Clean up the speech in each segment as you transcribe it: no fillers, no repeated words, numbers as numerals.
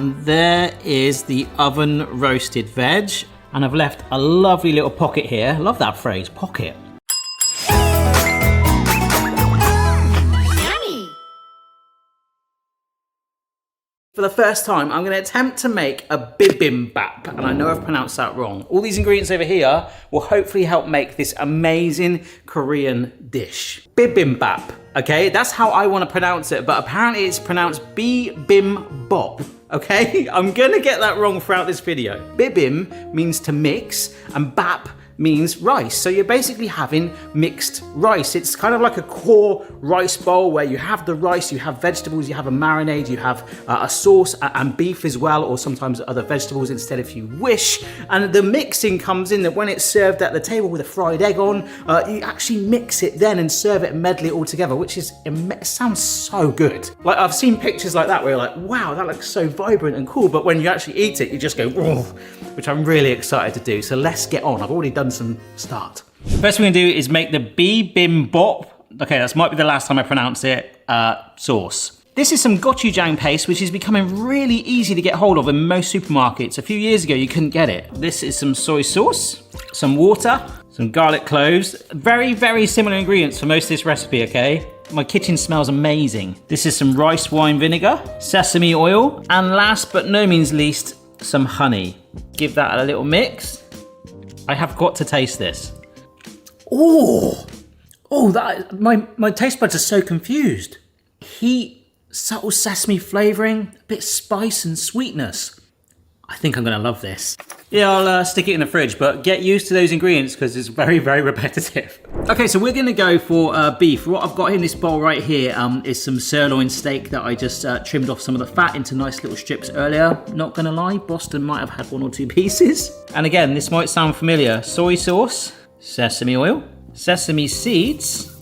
And there is the oven roasted veg. And I've left a lovely little pocket here. Love that phrase, pocket. For the first time, I'm gonna attempt to make a bibimbap, and I know I've pronounced that wrong. All these ingredients over here will hopefully help make this amazing Korean dish. Bibimbap, okay? That's how I wanna pronounce it, but apparently it's pronounced bibimbap, okay? I'm gonna get that wrong throughout this video. Bibim means to mix, and bap means rice. So you're basically having mixed rice. It's kind of like a core rice bowl where you have the rice, you have vegetables, you have a marinade, you have a sauce and beef as well, or sometimes other vegetables instead if you wish. And the mixing comes in that when it's served at the table with a fried egg on, you actually mix it then and serve it and medley it all together, which is, it sounds so good. Like I've seen pictures like that where you're like, wow, that looks so vibrant and cool. But when you actually eat it, you just go, oh, which I'm really excited to do. So let's get on. I've already done some start. First thing we're gonna do is make the bibimbap. Okay, that might be the last time I pronounce it, sauce. This is some gochujang paste, which is becoming really easy to get hold of in most supermarkets. A few years ago, you couldn't get it. This is some soy sauce, some water, some garlic cloves. Very, very similar ingredients for most of this recipe, okay? My kitchen smells amazing. This is some rice wine vinegar, sesame oil, and last but no means least, some honey. Give that a little mix. I have got to taste this. Oh, that my taste buds are so confused. Heat, subtle sesame flavoring, a bit of spice and sweetness. I think I'm gonna love this. Yeah, I'll stick it in the fridge, but get used to those ingredients because it's very, very repetitive. Okay, so we're gonna go for beef. What I've got in this bowl right here is some sirloin steak that I just trimmed off some of the fat into nice little strips earlier. Not gonna lie, Boston might have had 1 or 2 pieces. And again, this might sound familiar. Soy sauce, sesame oil, sesame seeds,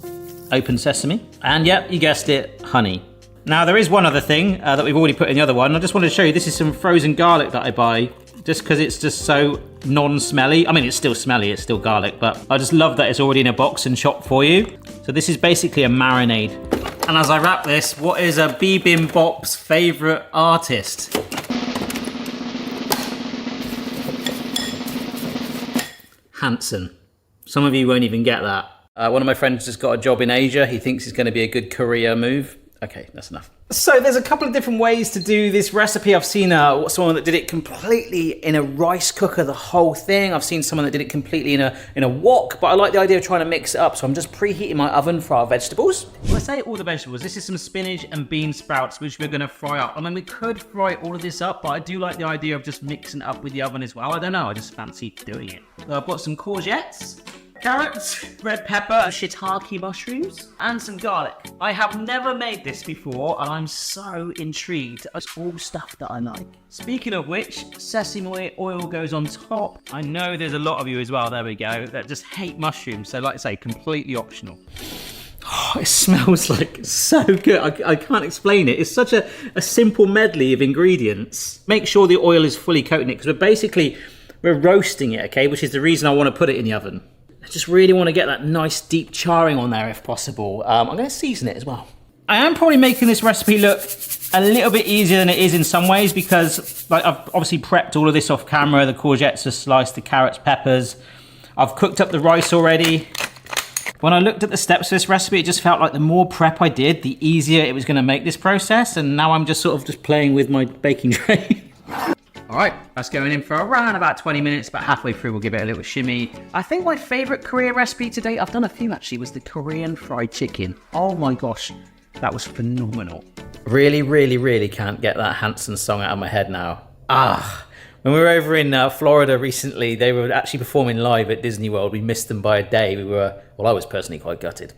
open sesame, and yep, you guessed it, honey. Now there is one other thing that we've already put in the other one. I just wanted to show you, this is some frozen garlic that I buy just because it's just so non-smelly. I mean, it's still smelly, it's still garlic, but I just love that it's already in a box and chopped for you. So this is basically a marinade. And as I wrap this, what is a bibimbap's favorite artist? Hanson. Some of you won't even get that. One of my friends just got a job in Asia. He thinks it's going to be a good career move. Okay, that's enough. So there's a couple of different ways to do this recipe. I've seen someone that did it completely in a rice cooker, the whole thing. I've seen someone that did it completely in a wok, but I like the idea of trying to mix it up. So I'm just preheating my oven for our vegetables. When I say all the vegetables, this is some spinach and bean sprouts, which we're gonna fry up. I mean, we could fry all of this up, but I do like the idea of just mixing it up with the oven as well. I don't know, I just fancy doing it. So I've got some courgettes, carrots, red pepper, shiitake mushrooms, and some garlic. I have never made this before, and I'm so intrigued. It's all stuff that I like. Speaking of which, sesame oil goes on top. I know there's a lot of you as well, there we go, that just hate mushrooms. So like I say, completely optional. Oh, it smells like so good. I can't explain it. It's such a simple medley of ingredients. Make sure the oil is fully coating it, because we're roasting it, okay? Which is the reason I want to put it in the oven. I just really want to get that nice deep charring on there if possible. I'm going to season it as well. I am probably making this recipe look a little bit easier than it is in some ways because like I've obviously prepped all of this off camera. The courgettes are sliced, the carrots, peppers. I've cooked up the rice already. When I looked at the steps of this recipe, it just felt like the more prep I did, the easier it was going to make this process. And now I'm just sort of just playing with my baking tray. All right, that's going in for around about 20 minutes, about halfway through, we'll give it a little shimmy. I think my favorite Korean recipe to date, I've done a few actually, was the Korean fried chicken. Oh my gosh, that was phenomenal. Really, really, really can't get that Hanson song out of my head now. When we were over in Florida recently, they were actually performing live at Disney World. We missed them by a day. I was personally quite gutted.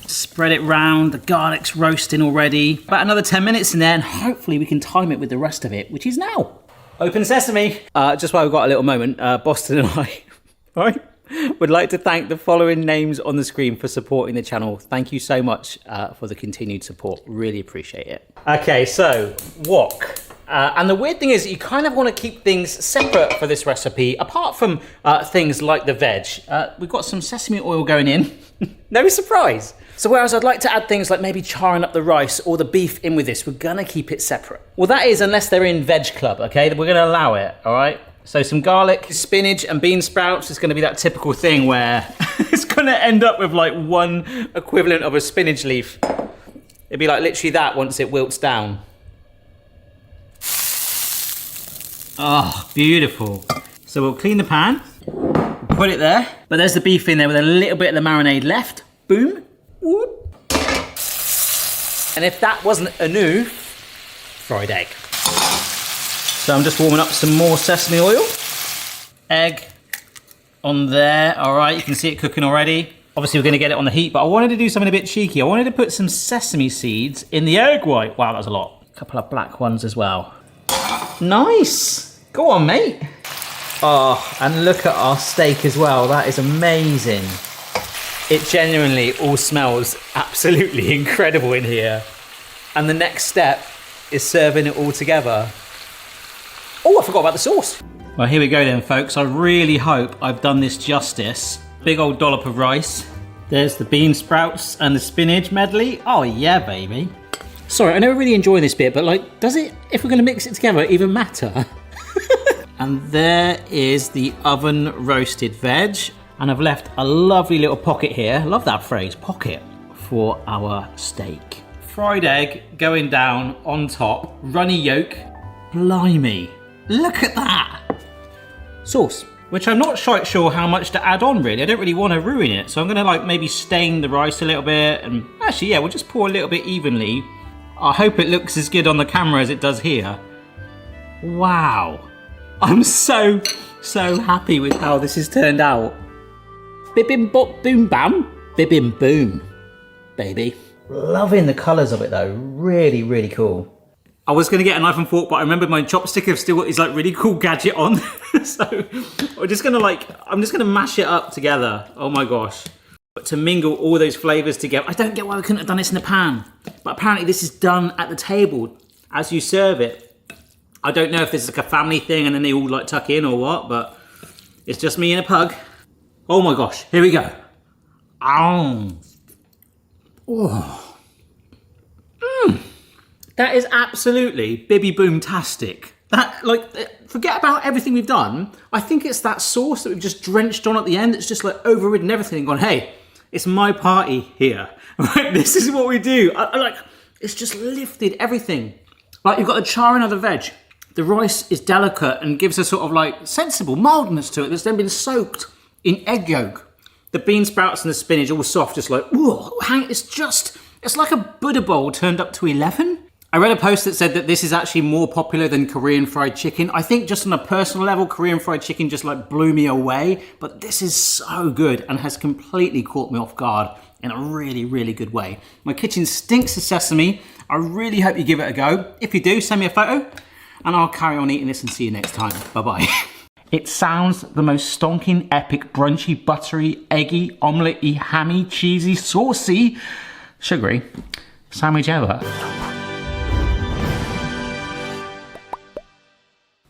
Spread it round, the garlic's roasting already. About another 10 minutes and then hopefully we can time it with the rest of it, which is now. Open sesame. Just while we've got a little moment, Boston and I would like to thank the following names on the screen for supporting the channel. Thank you so much for the continued support. Really appreciate it. Okay, so wok. And the weird thing is you kind of want to keep things separate for this recipe, apart from things like the veg. We've got some sesame oil going in. No surprise. So whereas I'd like to add things like maybe charring up the rice or the beef in with this, we're gonna keep it separate. Well, that is unless they're in Veg Club, okay? We're gonna allow it, all right? So some garlic, spinach and bean sprouts is gonna be that typical thing where it's gonna end up with like one equivalent of a spinach leaf. It'd be like literally that once it wilts down. Oh, beautiful. So we'll clean the pan, put it there, but there's the beef in there with a little bit of the marinade left. Boom. Whoop. And if that wasn't enough, fried egg. So I'm just warming up some more sesame oil. Egg on there. All right, you can see it cooking already. Obviously we're gonna get it on the heat, but I wanted to do something a bit cheeky. I wanted to put some sesame seeds in the egg white. Wow, that was a lot. A couple of black ones as well. Nice. Go on, mate. Oh, and look at our steak as well. That is amazing. It genuinely all smells absolutely incredible in here. And the next step is serving it all together. Oh, I forgot about the sauce. Well, here we go then, folks. I really hope I've done this justice. Big old dollop of rice. There's the bean sprouts and the spinach medley. Oh yeah, baby. Sorry, I never really enjoy this bit, but like, does it, if we're gonna mix it together, even matter? And there is the oven roasted veg. And I've left a lovely little pocket here. Love that phrase, pocket, for our steak. Fried egg going down on top, runny yolk. Blimey, look at that. Sauce, which I'm not quite sure how much to add on really. I don't really want to ruin it. So I'm gonna like maybe stain the rice a little bit. And actually, yeah, we'll just pour a little bit evenly. I hope it looks as good on the camera as it does here. Wow, I'm so happy with how this has turned out. Bibimbap boom bam, bibim boom, baby. Loving the colours of it though, really, really cool. I was gonna get a knife and fork, but I remembered my chopstick have still got this like really cool gadget on. So I'm just gonna mash it up together. Oh my gosh. But to mingle all those flavours together, I don't get why we couldn't have done this in the pan. But apparently this is done at the table as you serve it. I don't know if this is like a family thing and then they all like tuck in or what, but it's just me and a pug. Oh my gosh, here we go. Oh. That is absolutely Bibby Boom-tastic. That, like, forget about everything we've done. I think it's that sauce that we've just drenched on at the end. It's just like overridden everything and gone, hey, it's my party here. Right, this is what we do. Like, it's just lifted everything. Like, you've got the charring of the veg. The rice is delicate and gives a sort of like sensible mildness to it that's then been soaked in egg yolk. The bean sprouts and the spinach all soft, just like, whoa, it's like a Buddha bowl turned up to 11. I read a post that said that this is actually more popular than Korean fried chicken. I think just on a personal level, Korean fried chicken just like blew me away, but this is so good and has completely caught me off guard in a really, really good way. My kitchen stinks of sesame. I really hope you give it a go. If you do, send me a photo and I'll carry on eating this and see you next time. Bye-bye. It sounds the most stonking, epic, brunchy, buttery, eggy, omelette-y, hammy, cheesy, saucy, sugary sandwich ever.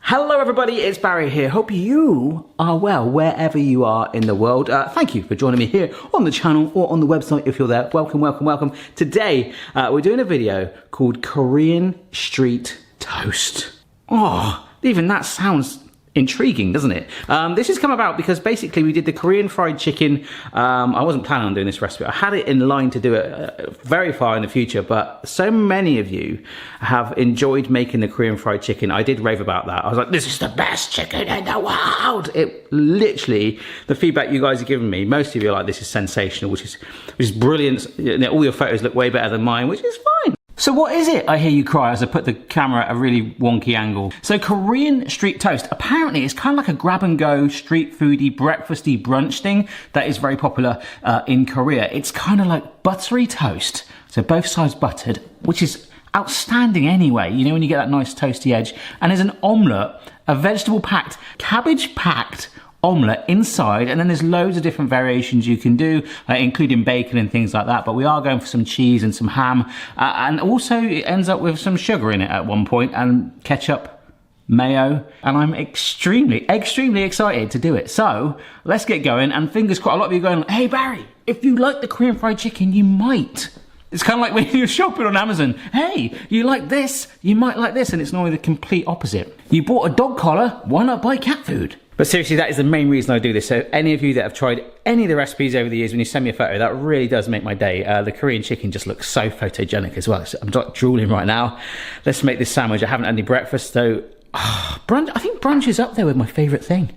Hello everybody, it's Barry here. Hope you are well wherever you are in the world. Thank you for joining me here on the channel or on the website if you're there. Welcome, welcome, welcome. Today, we're doing a video called Korean Street Toast. Oh, even that sounds intriguing, doesn't it? This has come about because basically we did the Korean fried chicken. I wasn't planning on doing this recipe. I had it in line to do it very far in the future, but so many of you have enjoyed making the Korean fried chicken. I did rave about that. I was like, this is the best chicken in the world. It literally, the feedback you guys are giving me, most of you are like, this is sensational, which is brilliant. All your photos look way better than mine, which is fine. So what is it? I hear you cry as I put the camera at a really wonky angle. So Korean street toast, apparently it's kind of like a grab and go street foodie, breakfasty brunch thing that is very popular in Korea. It's kind of like buttery toast. So both sides buttered, which is outstanding anyway. You know, when you get that nice toasty edge. And there's an omelette, a vegetable packed, cabbage packed omelette inside, and then there's loads of different variations you can do, including bacon and things like that, but we are going for some cheese and some ham, and also it ends up with some sugar in it at one point, and ketchup, mayo, and I'm extremely excited to do it. So let's get going, and fingers crossed. A lot of you are going, hey Barry, if you like the Korean fried chicken, you might. It's kind of like when you're shopping on Amazon. Hey, you like this, you might like this, and it's normally the complete opposite. You bought a dog collar, why not buy cat food? But seriously, that is the main reason I do this. So any of you that have tried any of the recipes over the years, when you send me a photo, that really does make my day. The Korean chicken just looks so photogenic as well. So I'm like drooling right now. Let's make this sandwich. I haven't had any breakfast, so brunch. I think brunch is up there with my favourite thing,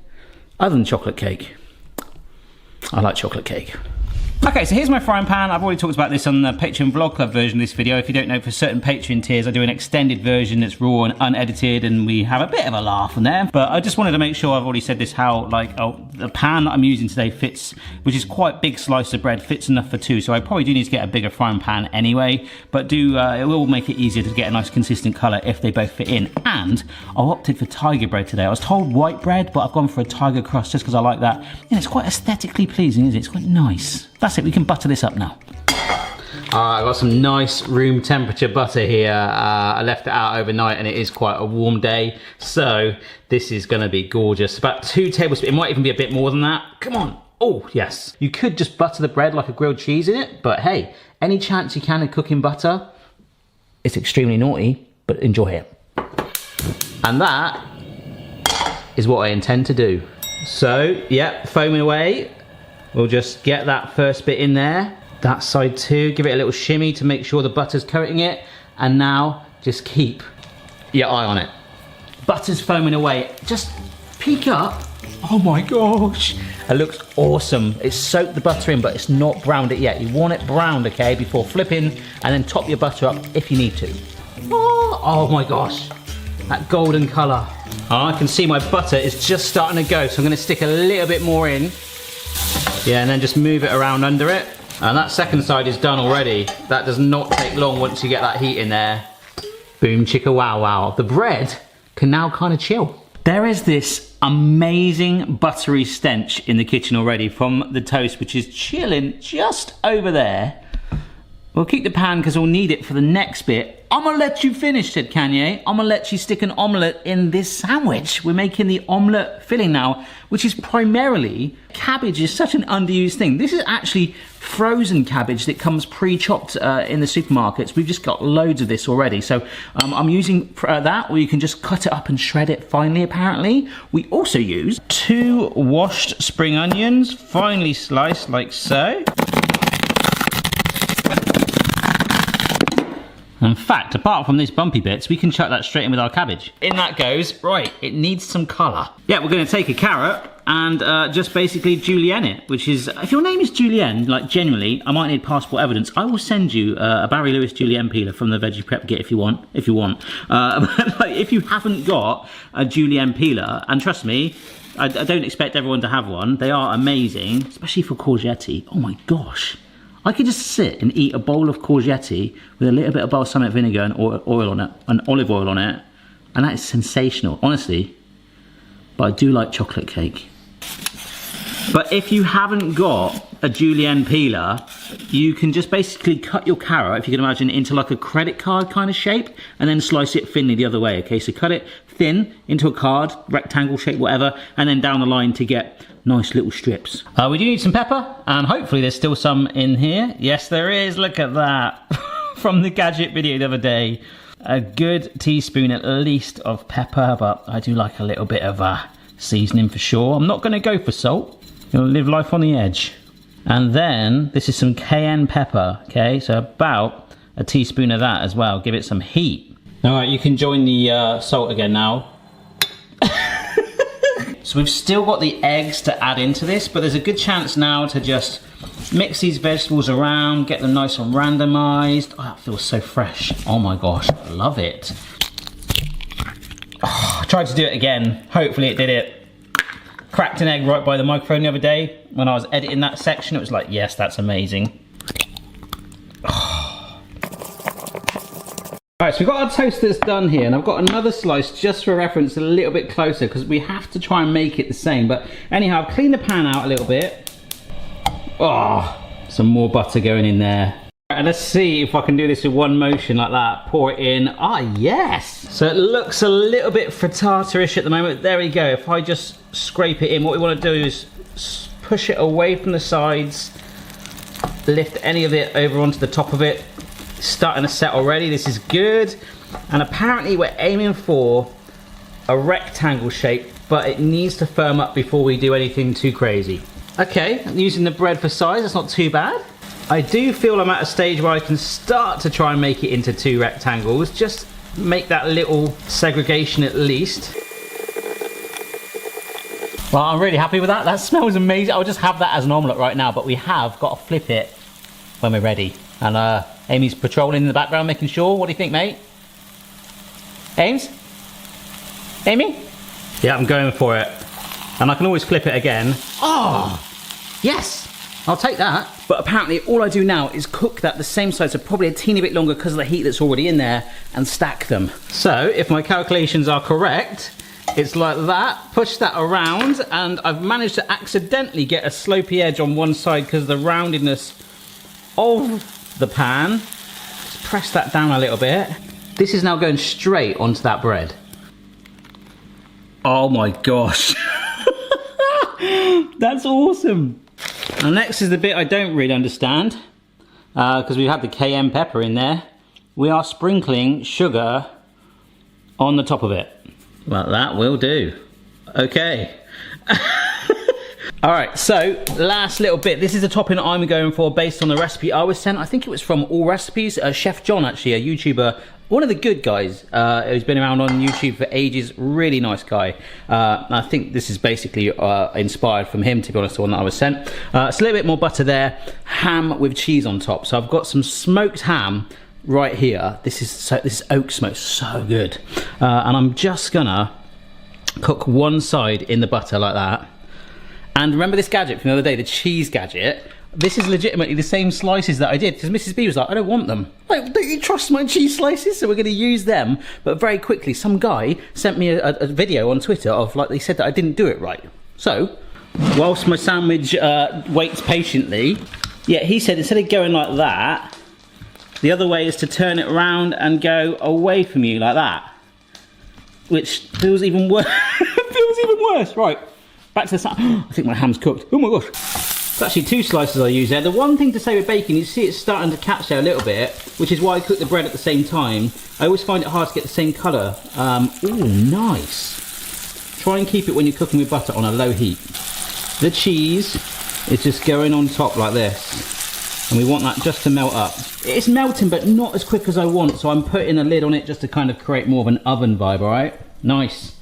other than chocolate cake. I like chocolate cake. Okay, so here's my frying pan. I've already talked about this on the Patreon Vlog Club version of this video. If you don't know, for certain Patreon tiers, I do an extended version that's raw and unedited, and we have a bit of a laugh on there. But I just wanted to make sure, I've already said this, how the pan that I'm using today fits, which is quite big slice of bread, fits enough for two. So I probably do need to get a bigger frying pan anyway, but it will make it easier to get a nice consistent colour if they both fit in. And I opted for tiger bread today. I was told white bread, but I've gone for a tiger crust just because I like that. And it's quite aesthetically pleasing, isn't it? It's quite nice. That's it, we can butter this up now. I've got some nice room temperature butter here. I left it out overnight and it is quite a warm day, so this is gonna be gorgeous. About 2 tablespoons, it might even be a bit more than that. Come on, oh yes. You could just butter the bread like a grilled cheese in it, but hey, any chance you can of cooking butter, it's extremely naughty, but enjoy it. And that is what I intend to do. So, yeah, foaming away. We'll just get that first bit in there. That side too, give it a little shimmy to make sure the butter's coating it. And now, just keep your eye on it. Butter's foaming away. Just peek up. Oh my gosh. It looks awesome. It's soaked the butter in, but it's not browned it yet. You want it browned, okay, before flipping, and then top your butter up if you need to. Oh my gosh. That golden color. Oh, I can see my butter is just starting to go, so I'm gonna stick a little bit more in. Yeah, and then just move it around under it. And that second side is done already. That does not take long once you get that heat in there. Boom, chicka wow wow. The bread can now kind of chill. There is this amazing buttery stench in the kitchen already from the toast, which is chilling just over there. We'll keep the pan because we'll need it for the next bit. I'm gonna let you finish, said Kanye. I'm gonna let you stick an omelette in this sandwich. We're making the omelette filling now, which is primarily, cabbage is such an underused thing. This is actually frozen cabbage that comes pre-chopped in the supermarkets. We've just got loads of this already. So I'm using that, or you can just cut it up and shred it finely, apparently. We also use 2 washed spring onions, finely sliced like so. In fact, apart from these bumpy bits, we can chuck that straight in with our cabbage. In that goes, right, it needs some colour. Yeah, we're gonna take a carrot and just basically julienne it, which is, if your name is Julienne, like genuinely, I might need passport evidence. I will send you a Barry Lewis julienne peeler from the Veggie Prep Kit if you want. But like, if you haven't got a julienne peeler, and trust me, I don't expect everyone to have one. They are amazing, especially for courgette. Oh my gosh. I could just sit and eat a bowl of courgette with a little bit of balsamic vinegar and oil on it, and olive oil on it, and that is sensational, honestly. But I do like chocolate cake. But if you haven't got a julienne peeler, you can just basically cut your carrot, if you can imagine, into like a credit card kind of shape, and then slice it thinly the other way, okay? So cut it thin into a card, rectangle shape, whatever, and then down the line to get nice little strips. We do need some pepper, and hopefully there's still some in here. Yes, there is, look at that. From the gadget video the other day. A good teaspoon at least of pepper, but I do like a little bit of seasoning for sure. I'm not gonna go for salt. You'll live life on the edge. And then this is some cayenne pepper, okay? So about a teaspoon of that as well. Give it some heat. All right, you can join the salt again now. So we've still got the eggs to add into this, but there's a good chance now to just mix these vegetables around, get them nice and randomized. Oh, that feels so fresh. Oh my gosh, I love it. Oh, I tried to do it again. Hopefully it did it. Cracked an egg right by the microphone the other day. When I was editing that section, it was like, yes, that's amazing. Alright, so we've got our toast that's done here, and I've got another slice just for reference a little bit closer because we have to try and make it the same. But anyhow, I've cleaned the pan out a little bit. Oh, some more butter going in there. And let's see if I can do this with one motion like that. Pour it in. Ah, yes! So it looks a little bit frittata-ish at the moment. There we go. If I just scrape it in, what we want to do is push it away from the sides lift any of it over onto the top of it. It's starting to set already, this is good. And apparently we're aiming for a rectangle shape, but it needs to firm up before we do anything too crazy. Okay, I'm using the bread for size, that's not too bad. I do feel I'm at a stage where I can start to try and make it into 2 rectangles, just make that little segregation at least. Well, I'm really happy with that. That smells amazing. I'll just have that as an omelette right now, but we have got to flip it when we're ready. And Amy's patrolling in the background, making sure. What do you think, mate? Ames? Amy? Yeah, I'm going for it. And I can always flip it again. Oh, yes, I'll take that. But apparently all I do now is cook that the same side, so probably a teeny bit longer because of the heat that's already in there, and stack them. So if my calculations are correct, it's like that, push that around, and I've managed to accidentally get a slopey edge on one side because of the roundedness of the pan. Just press that down a little bit. This is now going straight onto that bread. Oh my gosh. That's awesome. Now next is the bit I don't really understand, because we've had the cayenne pepper in there. We are sprinkling sugar on the top of it. Well, that will do. Okay. All right, so last little bit. This is the topping I'm going for based on the recipe I was sent. I think it was from All Recipes. Chef John, actually, a YouTuber, one of the good guys who's been around on YouTube for ages. Really nice guy. I think this is basically inspired from him, to be honest, the one that I was sent. It's a little bit more butter there. Ham with cheese on top. So I've got some smoked ham right here. This is oak smoke, so good. And I'm just gonna cook one side in the butter like that. And remember this gadget from the other day, the cheese gadget? This is legitimately the same slices that I did, because Mrs. B was like, I don't want them. Like, don't you trust my cheese slices? So we're gonna use them. But very quickly, some guy sent me a video on Twitter of, like, they said that I didn't do it right. So, whilst my sandwich waits patiently, yeah, he said instead of going like that, the other way is to turn it around and go away from you like that. Which feels even worse. Feels even worse. Right, back to the side. I think my ham's cooked. Oh my gosh. It's actually 2 slices I use there. The one thing to say with bacon, you see it's starting to catch there a little bit, which is why I cook the bread at the same time. I always find it hard to get the same colour. Ooh, nice. Try and keep it when you're cooking with butter on a low heat. The cheese is just going on top like this. And we want that just to melt up. It's melting, but not as quick as I want, so I'm putting a lid on it just to kind of create more of an oven vibe, all right? Nice.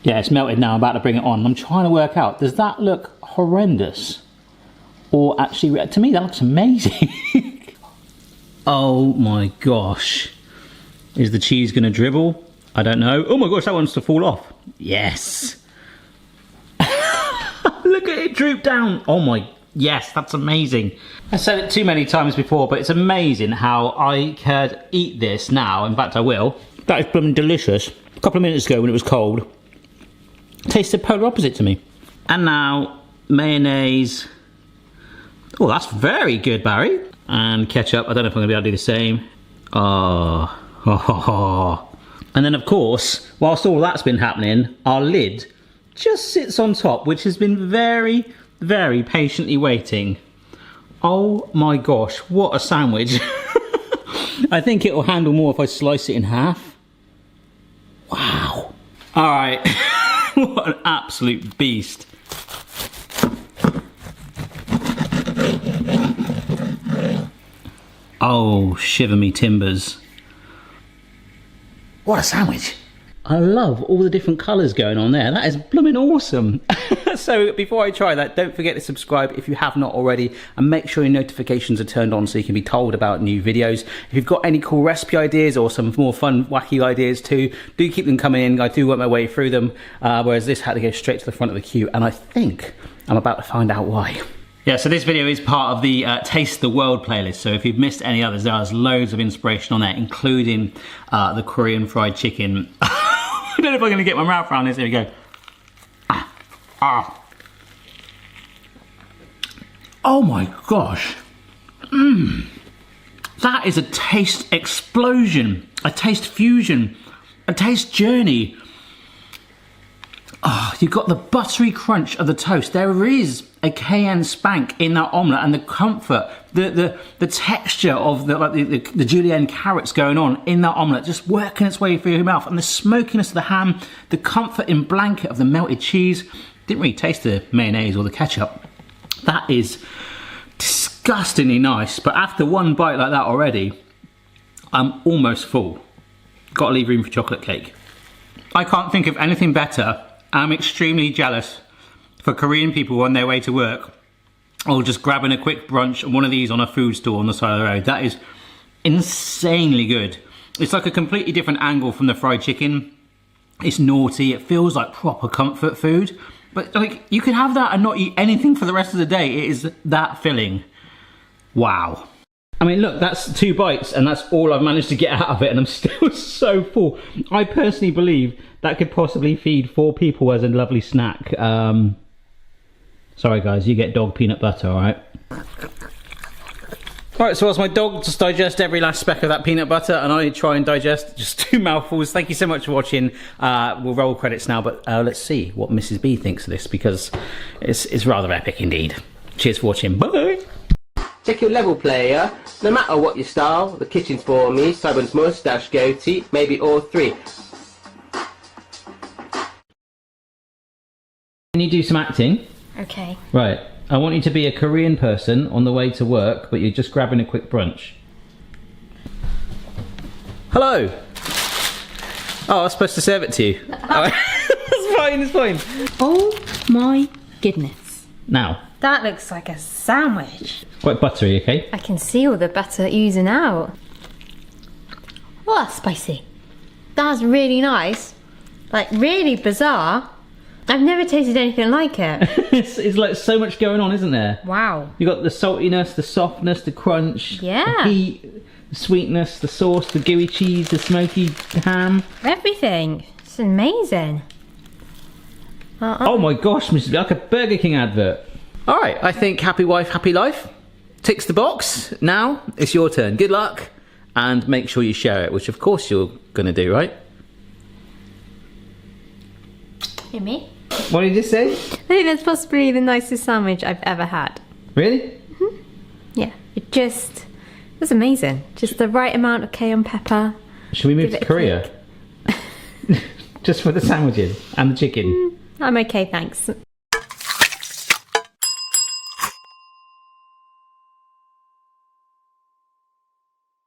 Yeah, it's melted now, I'm about to bring it on. I'm trying to work out, does that look horrendous? Or actually, to me, that looks amazing. Oh my gosh. Is the cheese gonna dribble? I don't know. Oh my gosh, that wants to fall off. Yes. Look at it droop down. Oh my, yes, that's amazing. I said it too many times before, but it's amazing how I could eat this now. In fact, I will. That is blooming delicious. A couple of minutes ago when it was cold, it tasted polar opposite to me. And now, mayonnaise. Oh, that's very good, Barry. And ketchup. I don't know if I'm gonna be able to do the same. Oh. And then, of course, whilst all that's been happening, our lid just sits on top, which has been very, very patiently waiting. Oh my gosh, what a sandwich. I think it'll handle more if I slice it in half. Wow. All right, what an absolute beast. Oh, shiver me timbers. What a sandwich. I love all the different colours going on there. That is blooming awesome. So before I try that, don't forget to subscribe if you have not already, and make sure your notifications are turned on so you can be told about new videos. If you've got any cool recipe ideas or some more fun, wacky ideas too, do keep them coming in. I do work my way through them, whereas this had to go straight to the front of the queue, and I think I'm about to find out why. Yeah, so this video is part of the Taste the World playlist, so if you've missed any others, there's loads of inspiration on there, including the Korean fried chicken. I don't know if I'm going to get my mouth around this. Here we go. Oh my gosh. That is a taste explosion, a taste fusion, a taste journey. Oh, you've got the buttery crunch of the toast. There is a cayenne spank in that omelette, and the comfort, the texture of the julienne carrots going on in that omelette, just working its way through your mouth, and the smokiness of the ham, the comfort in blanket of the melted cheese. Didn't really taste the mayonnaise or the ketchup. That is disgustingly nice, but after one bite like that already, I'm almost full. Gotta leave room for chocolate cake. I can't think of anything better. I'm extremely jealous for Korean people on their way to work, or just grabbing a quick brunch and one of these on a food stall on the side of the road. That is insanely good. It's like a completely different angle from the fried chicken. It's naughty, it feels like proper comfort food. But like, you can have that and not eat anything for the rest of the day. It is that filling. Wow. I mean, look, that's 2 bites and that's all I've managed to get out of it, and I'm still so full. I personally believe that could possibly feed 4 people as a lovely snack. Sorry guys, you get dog peanut butter, alright? Alright, so as my dog just digests every last speck of that peanut butter, and I try and digest just 2 mouthfuls. Thank you so much for watching. We'll roll credits now, but let's see what Mrs. B thinks of this, because it's rather epic indeed. Cheers for watching. Bye! Check your level, player. No matter what your style, the kitchen's for me. Simon's moustache, goatee, maybe all 3. Can you do some acting? Okay. Right. I want you to be a Korean person on the way to work, but you're just grabbing a quick brunch. Hello. Oh, I was supposed to serve it to you. It's fine, it's fine. Oh my goodness. Now. That looks like a sandwich. Quite buttery, okay? I can see all the butter oozing out. Oh, that's spicy. That's really nice. Like, really bizarre. I've never tasted anything like it. It's like so much going on, isn't there? Wow. You got the saltiness, the softness, the crunch, Yeah. the heat, the sweetness, the sauce, the gooey cheese, the smoky ham. Everything. It's amazing. Oh my gosh, Mrs. like a Burger King advert. All right, I think happy wife, happy life ticks the box. Now it's your turn. Good luck, and make sure you share it, which of course you're gonna do, right? You me? What did you say? I think that's possibly the nicest sandwich I've ever had. Really? Mm-hmm. Yeah, it was amazing. Just the right amount of cayenne pepper. Should we move to Korea? Just for the sandwiches and the chicken? I'm okay, thanks.